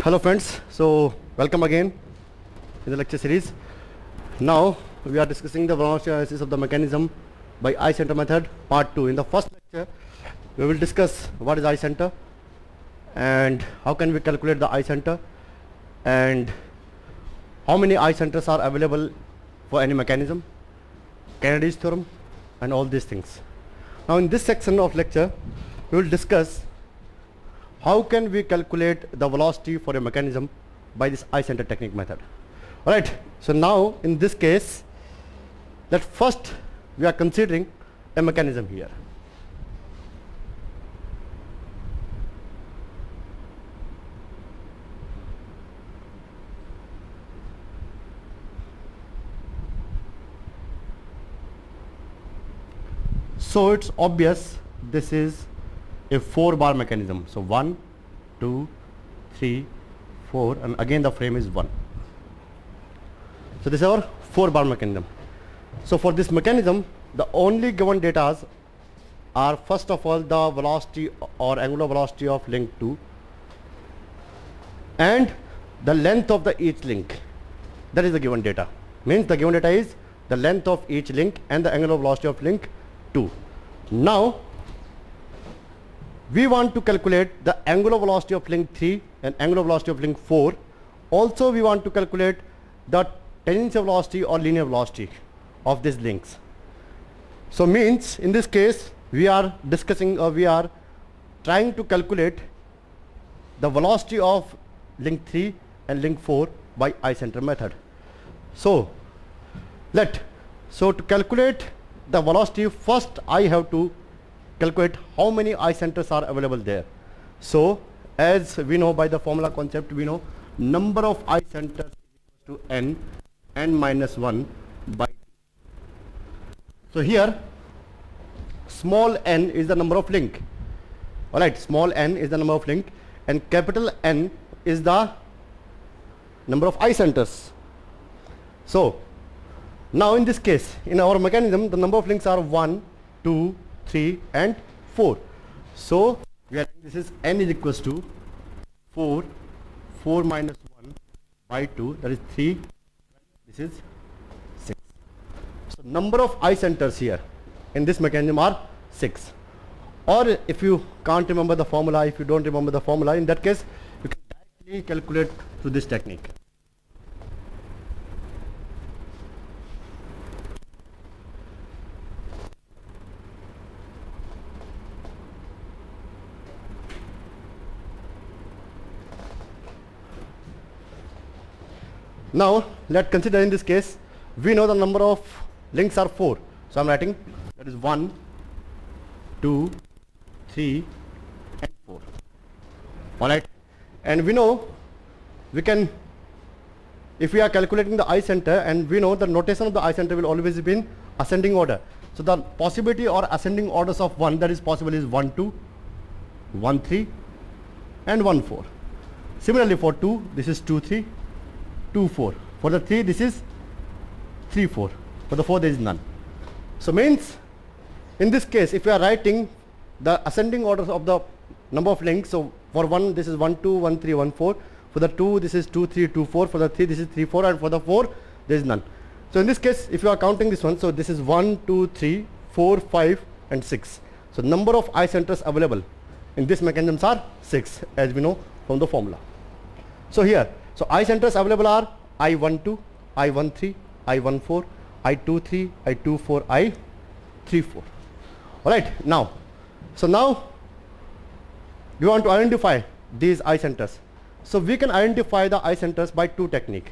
Hello friends, so welcome again in the lecture series. Now we are discussing the velocity analysis of the mechanism by eye center method part 2. In the first lecture we will discuss what is eye center and how can we calculate the eye center and how many eye centers are available for any mechanism, Kennedy's theorem and all these things. Now in this section of lecture we will discuss how can we calculate the velocity for a mechanism by this eye center technique method. Alright, so now in this case, that first we are considering a mechanism here. So it's obvious this is a 4-bar mechanism. So 1, 2, 3, 4 and again the frame is 1. So this is our 4-bar mechanism. So for this mechanism the only given data are first of all the velocity or angular velocity of link 2 and the length of the each link. That is the given data. Means the given data is the length of each link and the angular velocity of link 2. Now we want to calculate the angular velocity of link 3 and angular velocity of link 4. Also we want to calculate the tangential velocity or linear velocity of these links. So means in this case we are discussing or we are trying to calculate the velocity of link 3 and link 4 by eye center method. So to calculate the velocity, first I have to calculate how many eye centers are available there. So as we know by the formula concept, we know number of eye centers is equal to n minus 1 by 2. So here small n is the number of link. Alright, small n is the number of link and capital N is the number of eye centers. So now in this case, in our mechanism the number of links are 1, 2, 3 and 4. So we are saying this is n is equals to 4 minus 1 by 2, that is 3, this is 6. So number of eye centers here in this mechanism are 6. Or if you can't remember the formula, if you don't remember the formula, in that case you can directly calculate through this technique. Now let's consider in this case we know the number of links are 4. So I'm writing that is 1, 2, 3 and 4. Alright, and we know we can, if we are calculating the eye center, and we know the notation of the eye center will always be in ascending order. So the possibility or ascending orders of 1 that is possible is 1, 2, 1, 3 and 1, 4. Similarly for 2 this is 2, 3, 2, 4. For the 3 this is 3, 4. For the 4 there is none. So means in this case if we are writing the ascending orders of the number of links, so for 1 this is 1, 2, 1, 3, 1, 4. For the 2 this is 2, 3, 2, 4. For the 3 this is 3, 4 and for the 4 there is none. So in this case if you are counting this one, so this is 1, 2, 3, 4, 5 and 6. So number of eye centers available in this mechanisms are 6 as we know from the formula. So here, so eye centers available are I12, I13, I14, I23, I24, I34. Alright, now, so now we want to identify these eye centers. So we can identify the eye centers by two techniques.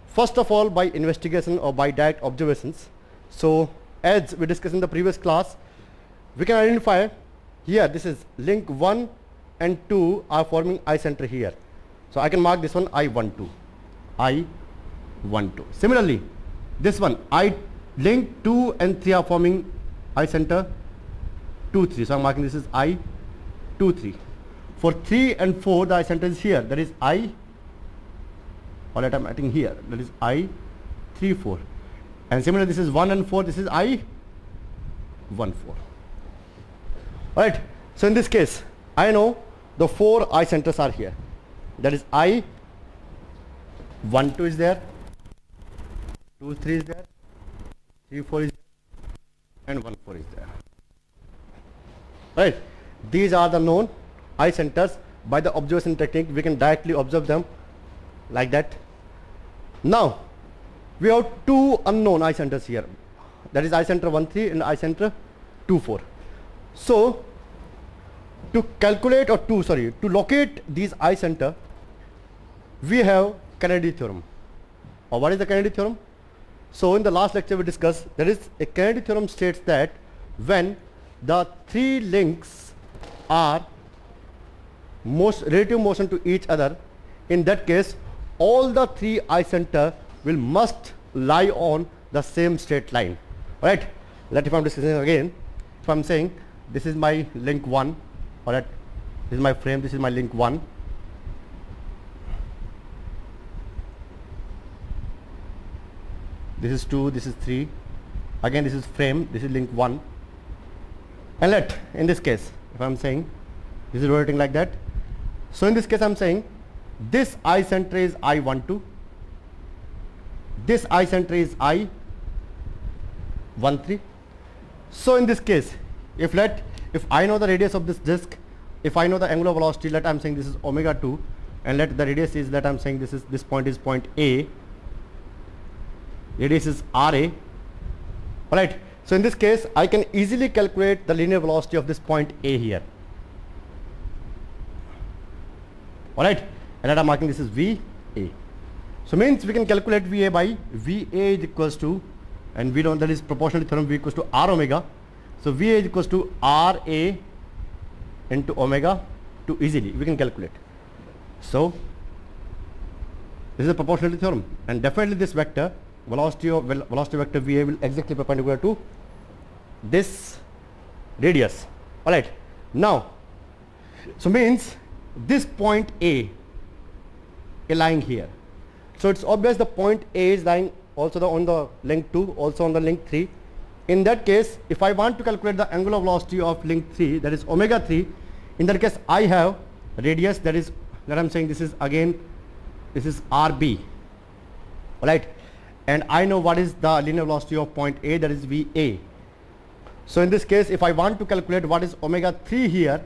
First of all by investigation or by direct observations. So as we discussed in the previous class, we can identify here this is link 1 and 2 are forming eye center here. So I can mark this one I12, I12. Similarly, this one I link 2 and 3 are forming eye center 2, 3. So I'm marking this is I23. For 3 and 4 the eye center is here, that is I, or let I'm writing here, that is I34. And similarly this is 1 and 4, this is I14. Alright, so in this case I know the 4 eye centers are here. that is I 1 2 is there, 2 3 is there, 3 4 is there, and 1 4 is there. Right? These are the known eye centers. By the observation technique, we can directly observe them like that. Now, we have two unknown eye centers here. That is eye center 1 3 and eye center 2 4. So, to calculate or to locate these eye center, we have Kennedy theorem. Or what is the Kennedy theorem? So, in the last lecture we discussed, there is a Kennedy theorem states that when the three links are relative motion to each other, in that case all the three eye center will must lie on the same straight line. Right? Let if I am discussing again, if I am saying this is my link 1, alright, this is my frame, this is my link 1, this is 2, this is 3, again this is frame, this is link 1, and let in this case if I am saying this is rotating like that, so in this case I am saying this eye center is I12, this eye center is I13. So in this case, if I know the radius of this disk, if I know the angular velocity, let I am saying this is omega 2, and let the radius is, let I am saying this point is point A, radius is RA. Alright, so in this case I can easily calculate the linear velocity of this point A here. Alright, and let I am marking this is VA. So means we can calculate VA by VA is equals to, and we know that is proportional theorem, V equals to R omega. So VA is equals to RA into omega 2, easily we can calculate. So this is a proportionality theorem, and definitely this vector velocity vector VA will exactly perpendicular to this radius. Alright, now so means this point A is lying here, so it's obvious the point A is lying also on the link 2, also on the link 3. In that case, if I want to calculate the angular velocity of link 3, that is omega 3, in that case I have radius, that is, that I am saying this is again, this is RB, alright, and I know what is the linear velocity of point A, that is VA. So in this case, if I want to calculate what is omega 3 here,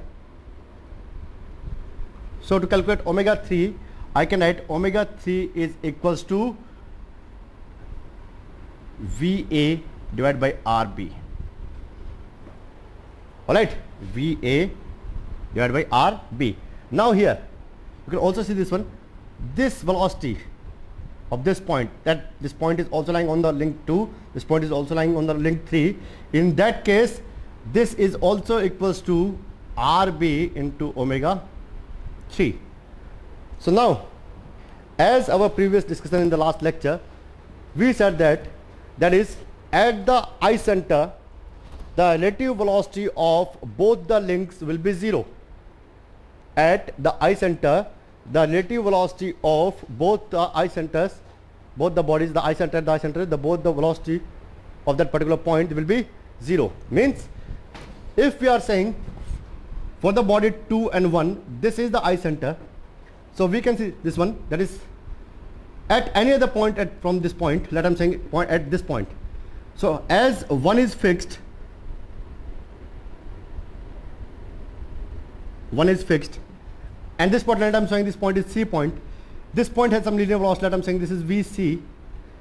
so to calculate omega 3, I can write omega 3 is equals to VA divided by RB. Alright, VA divided by RB. Now here you can also see this one, this velocity of this point, that this point is also lying on the link 2, this point is also lying on the link 3. In that case, this is also equals to RB into omega 3. So now, as our previous discussion in the last lecture, we said that is at the eye center the relative velocity of both the links will be 0. At the eye center the relative velocity of both the eye centers, both the bodies, the eye center, both the velocity of that particular point will be 0. Means if we are saying for the body 2 and 1, this is the eye center, so we can see this one, that is at any other point from this point, let I am saying point at this point. So as 1 is fixed, and this point, let I am saying this point is C point, this point has some linear velocity, let I am saying this is VC,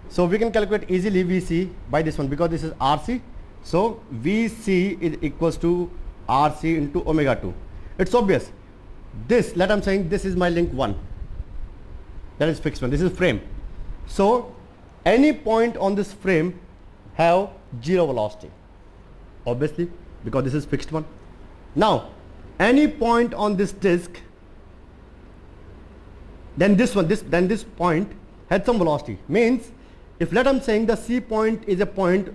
so we can calculate easily VC by this one, because this is RC, so VC is equals to RC into omega 2. It's obvious. This, let I am saying this is my link 1, that is fixed one, this is frame. So any point on this frame have 0 velocity, obviously, because this is fixed one. Now any point on this disk, then this one, then this point had some velocity. Means if let I am saying the C point is a point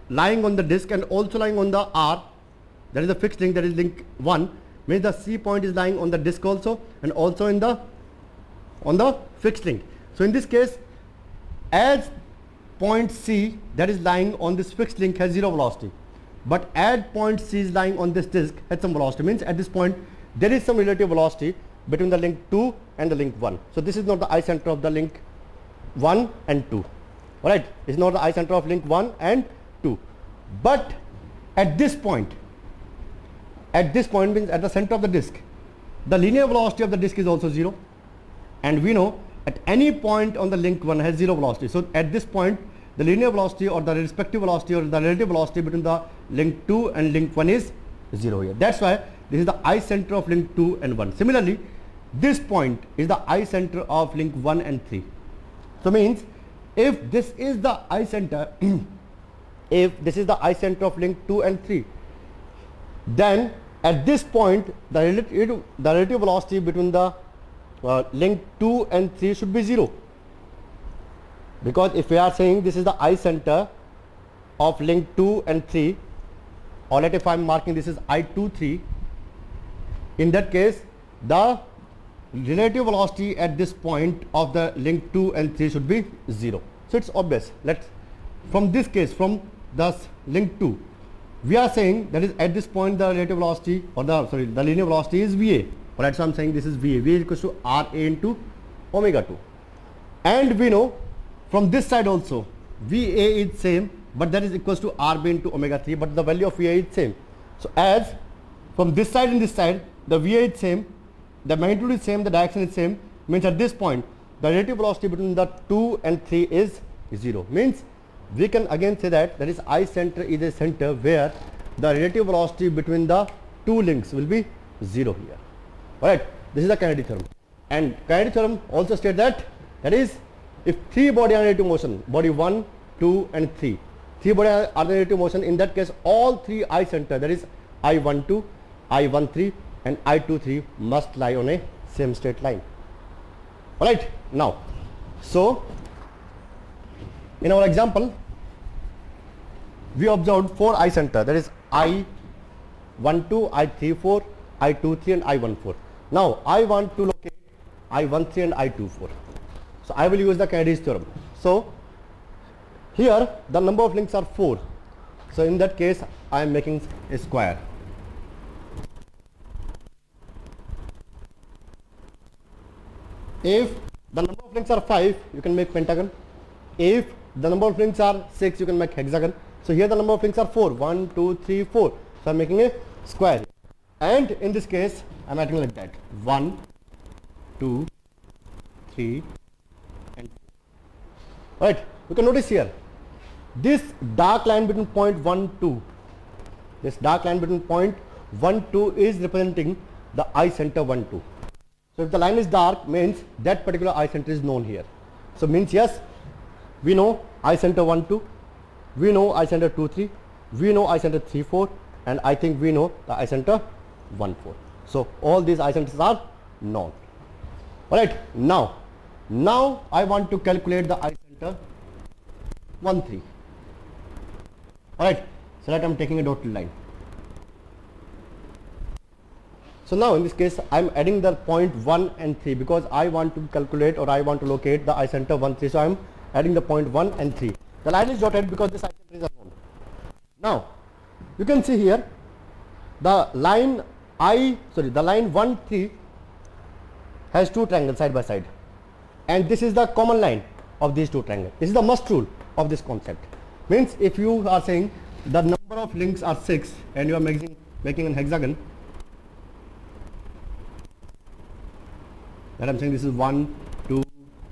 lying on the disk and also lying on the R, that is a fixed link, that is link 1, means the C point is lying on the disk also and also in the on the fixed link. So in this case, as point C that is lying on this fixed link has 0 velocity, but at point C is lying on this disk has some velocity, means at this point there is some relative velocity between the link 2 and the link 1. So this is not the eye center of the link 1 and 2. Alright, it's not the eye center of link 1 and 2. But at this point means at the center of the disk, the linear velocity of the disk is also 0. And we know at any point on the link 1 has 0 velocity. So at this point, the linear velocity or the respective velocity or the relative velocity between the link 2 and link 1 is 0 here. That's why this is the eye center of link 2 and 1. Similarly, this point is the eye center of link 1 and 3. So means if this is the eye center, if this is the eye center of link 2 and 3, then at this point the relative velocity between the link 2 and 3 should be 0. Because if we are saying this is the eye center of link 2 and 3, or let if I am marking this is I23, in that case the relative velocity at this point of the link 2 and 3 should be 0. So it's obvious. Let's from this case, from the link 2, we are saying that is at this point the relative velocity or the linear velocity is VA. Alright, so I'm saying this is VA. VA is equals to RA into omega 2. And we know from this side also VA is same, but that is equals to RB into omega 3, but the value of VA is same. So as from this side and this side the VA is same, the magnitude is same, the direction is same, means at this point the relative velocity between the 2 and 3 is 0. Means we can again say that is eye center is a center where the relative velocity between the two links will be 0 here. Alright, this is the kinetic theorem. And kinetic theorem also states that is if three body are in relative motion, body 1, 2 and 3 body are in relative motion, in that case all three eye center, that is I12, I13 and I23 must lie on a same straight line. Alright, now so in our example we observed 4 eye center, that is I12, I34, I23 and I14. Now I want to locate I13 and I24. So I will use the Kennedy's theorem. So here the number of links are 4. So in that case I am making a square. If the number of links are 5, you can make pentagon. If the number of links are 6, you can make hexagon. So here the number of links are 4. 1, 2, 3, 4. So I am making a square. And in this case I am writing like that. 1, 2, 3 and 4. Alright, you can notice here this dark line between point 1, 2. This dark line between point 1, 2 is representing the eye center 1, 2. So if the line is dark, means that particular eye center is known here. So means yes, we know eye center 1, 2, we know eye center 2, 3, we know eye center 3, 4, and I think we know the eye center 1, 4. So all these eye centers are known. Alright, now I want to calculate the eye center 1, 3. Alright, so that I am taking a dotted line. So now in this case I am adding the point 1 and 3 because I want to calculate or I want to locate the eye center 1, 3. So I am adding the point 1 and 3. The line is dotted because this eye center is unknown. Now you can see here the line the line 1, 3 has two triangles side by side, and this is the common line of these two triangles. This is the must rule of this concept. Means if you are saying the number of links are 6 and you are making an hexagon, that I am saying this is 1, 2,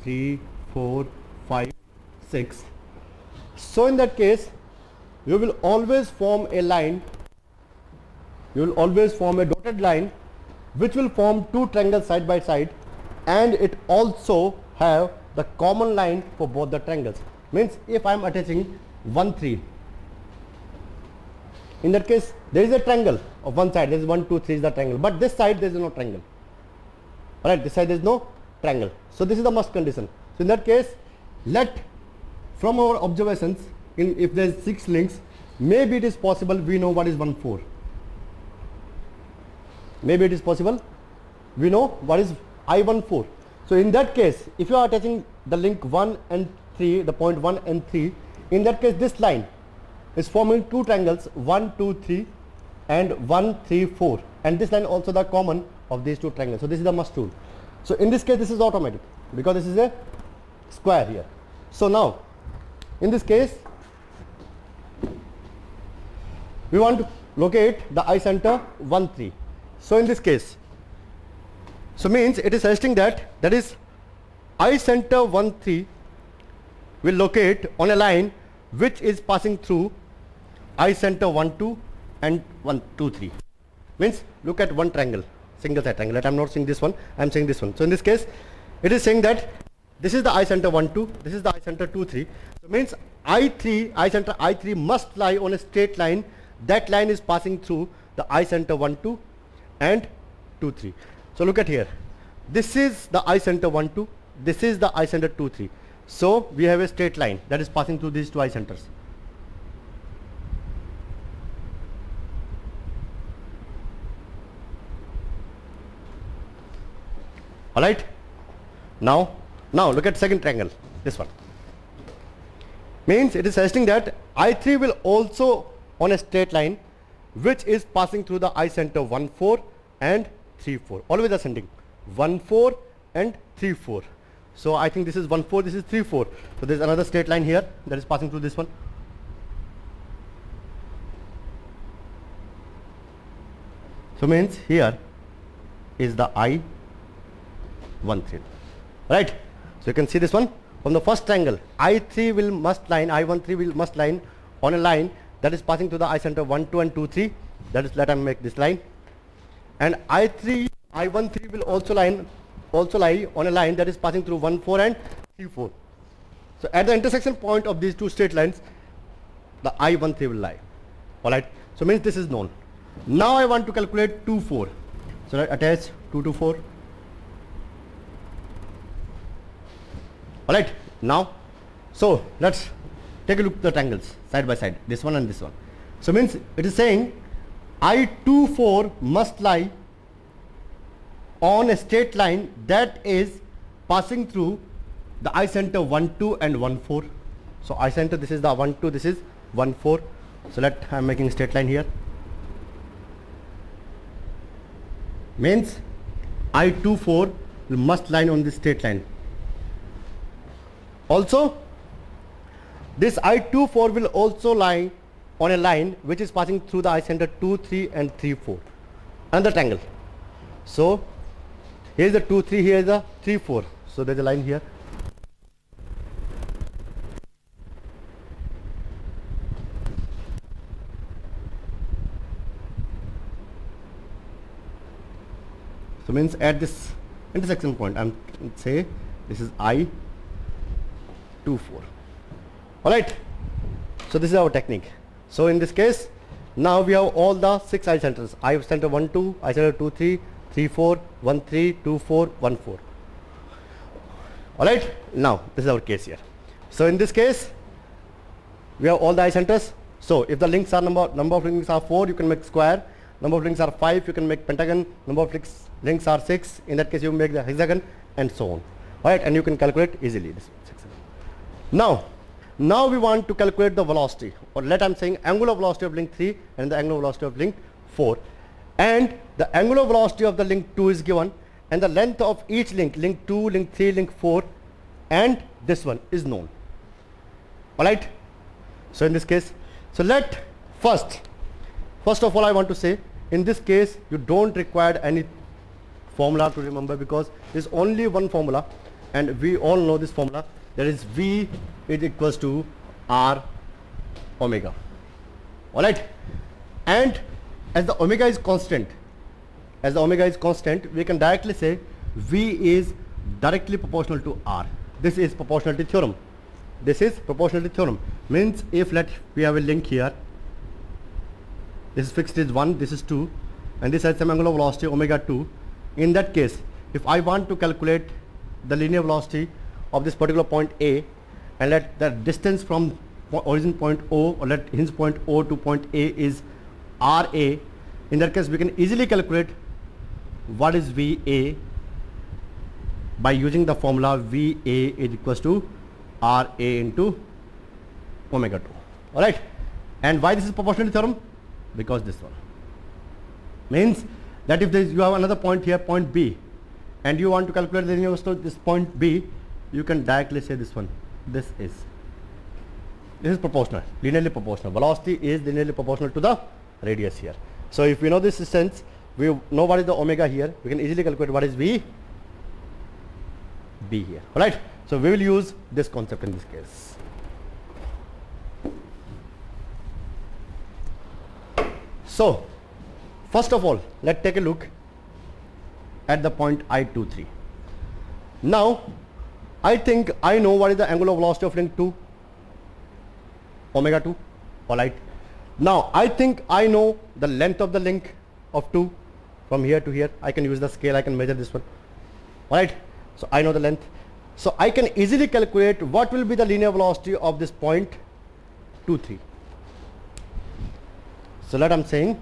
3, 4, 5, 6. So in that case you will always form a line, you will always form a dotted line which will form two triangles side by side, and it also have the common line for both the triangles. Means if I am attaching 1, 3, in that case there is a triangle of one side, there is 1, 2, 3 is the triangle, but this side there is no triangle. Alright, this side there is no triangle. So this is the must condition. So in that case, let from our observations, if there is 6 links, maybe it is possible we know what is 1, 4. Maybe it is possible we know what is I14. So in that case, if you are attaching the link 1 and 3, the point 1 and 3, in that case this line is forming two triangles 1, 2, 3 and 1, 3, 4, and this line also the common of these two triangles. So this is the must rule. So in this case this is automatic because this is a square here. So now in this case we want to locate the eye center 1 3. So in this case, so means it is suggesting that is eye center 1 3 will locate on a line which is passing through eye center 1 2 and 1 2 3. Means look at one triangle, single side triangle. I'm not saying this one, I'm saying this one. So in this case it is saying that this is the eye center 1 2, this is the eye center 2 3. So means eye center I 3 must lie on a straight line. That line is passing through the eye center 1 2 and 2 3. So look at here, this is the eye center 1 2, this is the eye center 2 3. So we have a straight line that is passing through these two eye centers. Alright, now look at second triangle, this one. Means it is suggesting that I 3 will also on a straight line which is passing through the eye center 1 4 and 3 4, always ascending, 1 4 and 3 4. So I think this is 1 4, this is 3 4. So there is another straight line here that is passing through this one. So means here is the eye 1 3, right? So you can see this one from the first triangle, I 3 will must line, I 1 3 will must line on a line that is passing to the eye center 1 2 and 2 3. That is, let us make this line, and I 1 3 will also lie on a line that is passing through 1 4 and 3 4. So at the intersection point of these two straight lines the I 1 3 will lie. Alright, so means this is known. Now I want to calculate 2 4. So I attach 2 to 4. Alright, now so let's take a look at the triangles side by side, this one and this one. So means it is saying I 2 4 must lie on a straight line that is passing through the eye center 1 2 and 1 4. So eye center, this is the 1 2, this is 1 4. So I'm making a straight line here. Means I 2 4 must line on this straight line. Also this I 2 4 will also lie on a line which is passing through the eye center 2 3 and 3 4, another triangle. So here is the 2 3, here is the 3 4. So there is a line here. So means at this intersection point I'm say this is I 2 4. Alright, so this is our technique. So in this case now we have all the 6 eye centers, eye center 1 2, eye center 2 3, 3 4, 1 3, 2 4, 1 4. Alright, now this is our case here. So in this case we have all the eye centers. So if the links are number of links are 4, you can make square. Number of links are 5, you can make pentagon. Number of links are 6, in that case you make the hexagon, and so on. Alright, and you can calculate easily this. Now we want to calculate the velocity, or let I'm saying angular velocity of link 3 and the angular velocity of link 4, and the angular velocity of the link 2 is given, and the length of each link 2, link 3, link 4, and this one is known. Alright, so in this case, so let first of all I want to say, in this case you don't require any formula to remember, because there is only one formula and we all know this formula, that is V is equals to R omega. Alright, and as the omega is constant, we can directly say V is directly proportional to R. This is proportionality theorem. Means if we have a link here, this is fixed is 1, this is 2, and this has some angular velocity omega 2. In that case, if I want to calculate the linear velocity of this particular point A, and let the distance from origin point O, or let hinge point O to point A is RA, in that case we can easily calculate what is VA by using the formula VA is equals to RA into omega 2. Alright, and why this is proportionality theorem? Because this one means that if you have another point here, point B, and you want to calculate the linear velocity of this point B, you can directly say this one. This is proportional, linearly proportional. Velocity is linearly proportional to the radius here. So if we know this distance, we know what is the omega here, we can easily calculate what is B here. Alright, so we will use this concept in this case. So first of all, let's take a look at the point I23. Now I think I know what is the angular velocity of link 2, omega 2. Alright, now I think I know the length of the link of 2 from here to here. I can use the scale, I can measure this one. Alright, so I know the length, so I can easily calculate what will be the linear velocity of this point 2, 3. So let I'm saying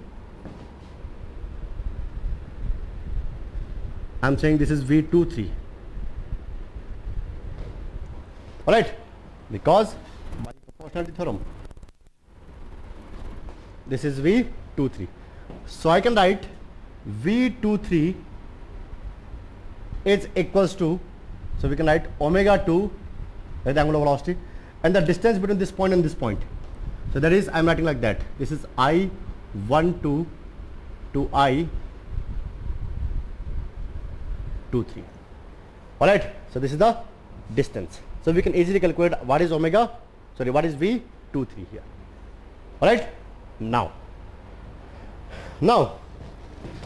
this is V23. Alright, because by proportionality theorem this is V23. So I can write V23 is equals to, so we can write omega 2, that is the angular velocity, and the distance between this point and this point. So that is, I am writing like that. This is I12 to I23. Alright, so this is the distance. So we can easily calculate what is omega, sorry, what is V23 here. Alright, now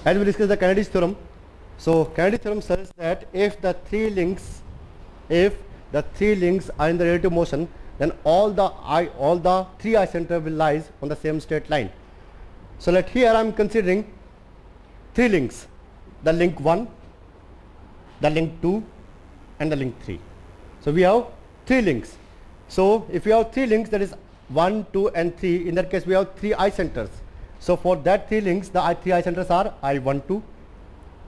as we discussed the Kennedy's theorem, so Kennedy's theorem says that if the three links are in the relative motion, then all the three eye center will lies on the same straight line. So let here I am considering three links, the link 1, the link 2 and the link 3. So we have three links. So if we have three links, that is 1, 2 and 3, in that case we have three eye centers. So for that three links, the three eye centers are I12,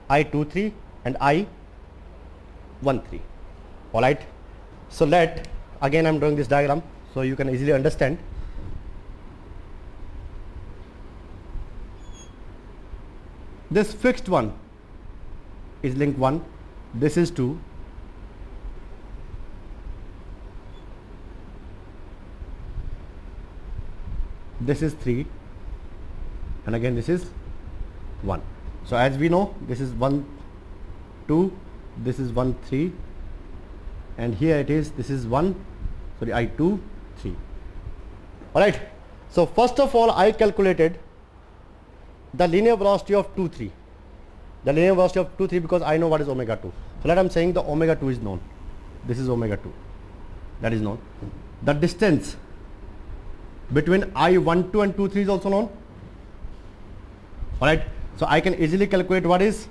I23 and I13. Alright, so let, again I am drawing this diagram so you can easily understand. This fixed one is link 1, this is 2, this is 3 and again this is 1. So as we know, this is 1, 2, this is 1, 3 and here it is, this is 1, sorry, I2, 3. Alright, so first of all I calculated the linear velocity of 2, 3. The linear velocity of 2, 3 because I know what is omega 2. So let I am saying the omega 2 is known. This is omega 2. That is known. The distance between I12 and 2, 3 is also known. Alright, so I can easily calculate what is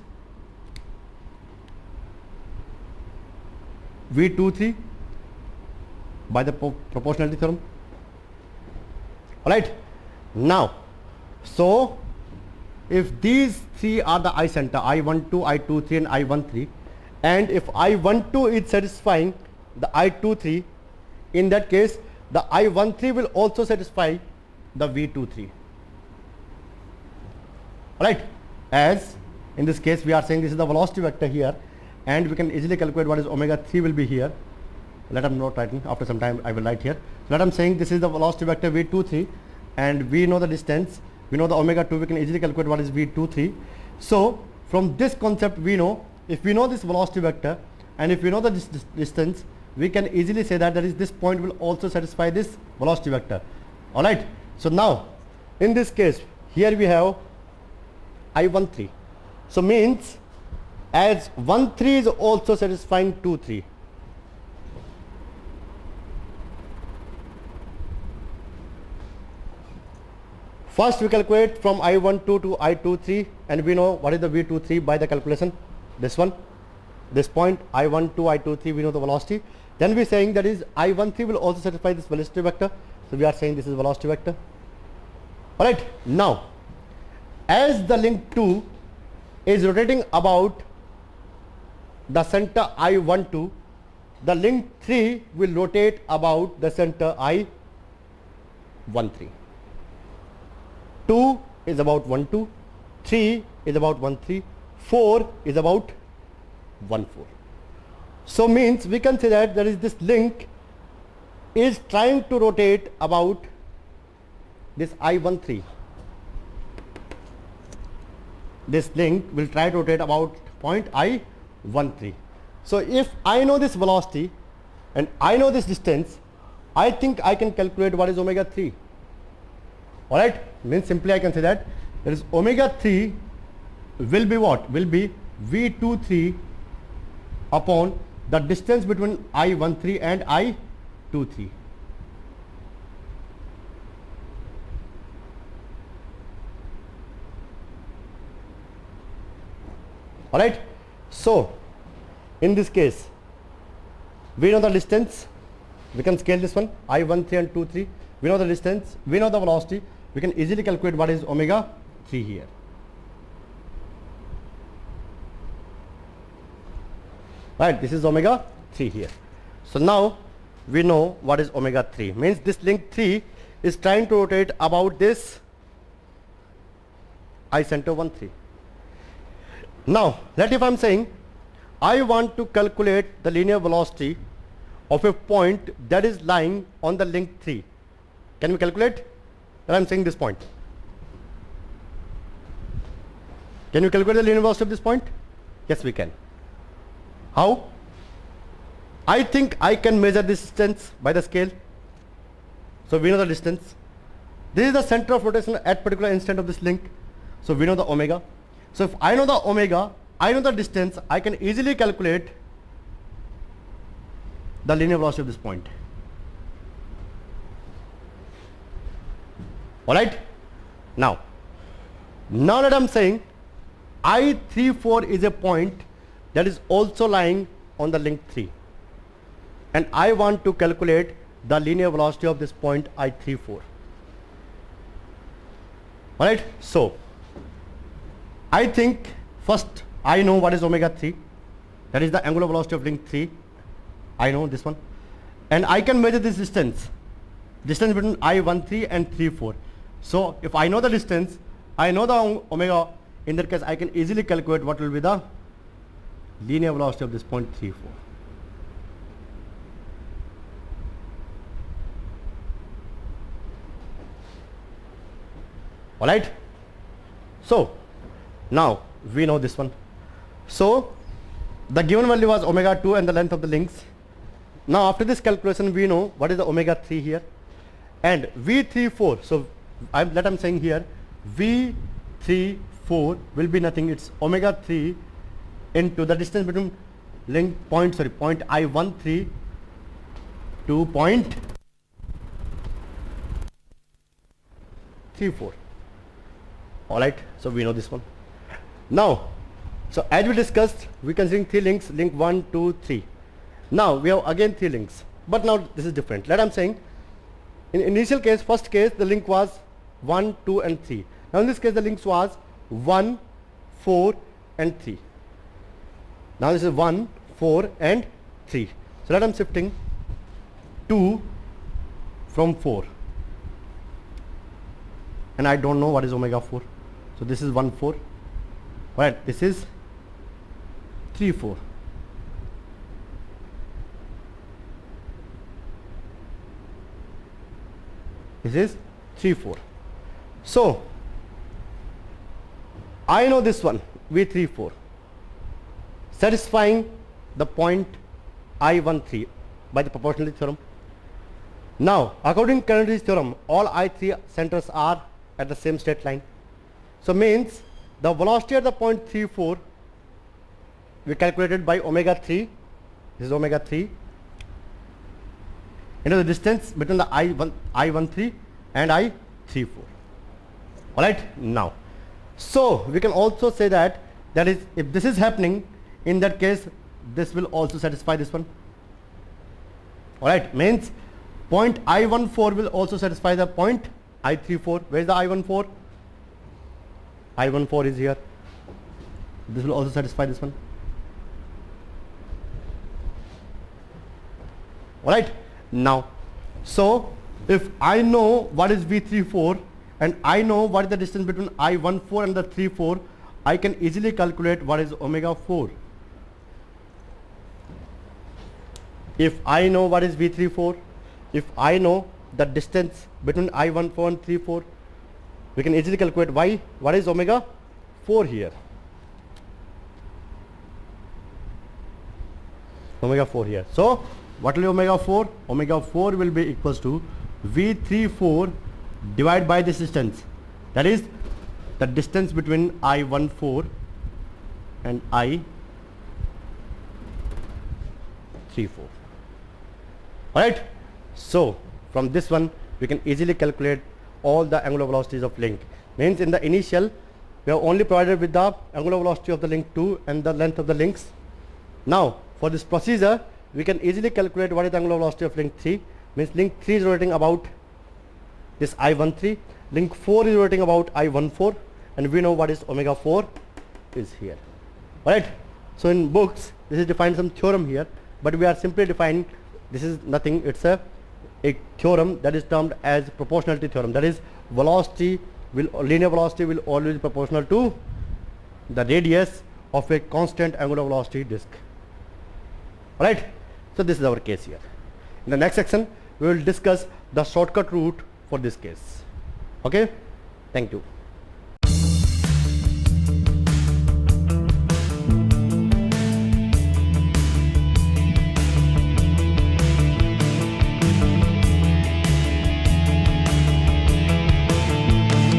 V23 by the proportionality theorem. Alright, now so if these three are the eye center, I12, I23 and I13, and if I12 is satisfying the I23, in that case the I13 will also satisfy the V23. Alright, as in this case we are saying this is the velocity vector here, and we can easily calculate what is omega 3 will be here. Let them not writing, after some time I will write here. So let them saying this is the velocity vector V23 and we know the distance, we know the omega 2, we can easily calculate what is V23. So from this concept we know, if we know this velocity vector and if we know the distance, we can easily say that is this point will also satisfy this velocity vector. Alright, so now in this case here we have I13, so means as 1, 3 is also satisfying 2, 3. First we calculate from I12 to I23 and we know what is the V23 by the calculation, this one, this point I12, I23, we know the velocity. Then we are saying that is I13 will also satisfy this velocity vector, so we are saying this is velocity vector. Alright, now as the link 2 is rotating about the center I12, the link 3 will rotate about the center I13. 2 is about 1, 2, 3 is about 1, 3, 4 is about 1 4. So means we can say that there is this link is trying to rotate about this I13. This link will try to rotate about point I13. So if I know this velocity and I know this distance, I think I can calculate what is omega 3. Alright, means simply I can say that there is omega 3 will be what? Will be V23 upon the distance between I13 and I23. Alright, so in this case we know the distance, we can scale this one I13 and 23, we know the distance, we know the velocity, we can easily calculate what is omega 3 here. Right, this is omega 3 here. So now we know what is omega 3, means this link 3 is trying to rotate about this I center 1 3. Now let if I am saying I want to calculate the linear velocity of a point that is lying on the link 3. Can we calculate? Then I am saying this point. Can you calculate the linear velocity of this point? Yes, we can. How? I think I can measure this distance by the scale. So we know the distance. This is the center of rotation at particular instant of this link. So we know the omega. So if I know the omega, I know the distance, I can easily calculate the linear velocity of this point. Alright? Now that I am saying I34 is a point that is also lying on the link 3, and I want to calculate the linear velocity of this point I34. Alright, so I think first I know what is omega 3, that is the angular velocity of link 3. I know this one, and I can measure this distance between I13 and 34. So if I know the distance, I know the omega, in that case I can easily calculate what will be the linear velocity of this point 34. Alright, so now we know this one. So the given value was omega 2 and the length of the links. Now after this calculation we know what is the omega 3 here, and V34. So I'm saying here V34 will be nothing, it's omega 3 into the distance between point I13 to point 34. Alright, so we know this one. Now, so as we discussed, we considering 3 links, link 1, 2, 3. Now we have again 3 links, but now this is different. Let I'm saying in initial case, first case the link was 1, 2 and 3. Now in this case the links was 1, 4 and 3. Now this is 1, 4 and 3. So let I'm shifting 2 from 4, and I don't know what is omega 4. So this is 1, 4. Right, this is 3, 4. This is 3, 4. So I know this one V34 satisfying the point I13 by the proportionality theorem. Now according to Canada's theorem, all I3 centers are at the same straight line. So means the velocity at the point 34 we calculated by omega 3, this is omega 3, into the distance between the I13 and I34. Alright, now so we can also say that is if this is happening, in that case this will also satisfy this one. Alright, means point I14 will also satisfy the point I34. Where is the I14? I14 is here. This will also satisfy this one. Alright, now so if I know what is V34 and I know what is the distance between I14 and the 34, I can easily calculate what is omega 4. If I know what is V34, if I know the distance between I14 and 34, we can easily calculate y. What is omega 4 here? Omega 4 here. So what will be omega 4? Omega 4 will be equals to V34 divided by this distance. That is the distance between I14 and I34. Alright. So from this one we can easily calculate all the angular velocities of link. Means in the initial we are only provided with the angular velocity of the link 2 and the length of the links. Now for this procedure we can easily calculate what is the angular velocity of link 3. Means link 3 is rotating about this I13, link 4 is rotating about I14, and we know what is omega 4 is here. Alright. So in books this is defined some theorem here, but we are simply defining this is nothing, it's a theorem that is termed as proportionality theorem. That is linear velocity will always be proportional to the radius of a constant angular velocity disk. Alright. So this is our case here. In the next section we will discuss the shortcut route for this case. Okay. Thank you.